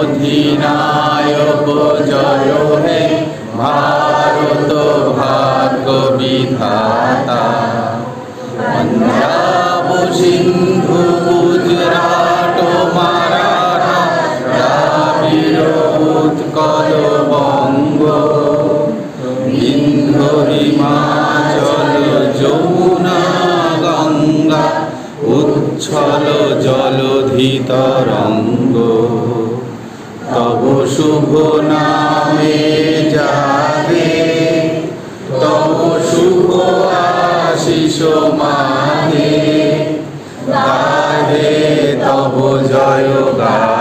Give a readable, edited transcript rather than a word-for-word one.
অধিনায়ক জয় হে ভারত ভাগ্য বিধাতা। পঞ্জাব সিন্ধু গুজরাট মারাঠা দ্রাবিড় উৎকল বঙ্গ বিন্ধ্য হিমাচল যমুনা গঙ্গা উচ্ছল জলধি তরঙ্গ। তব শুভ নামে জাগে তব শুভ আশিস মাগে। গাহে তব জয় গাহে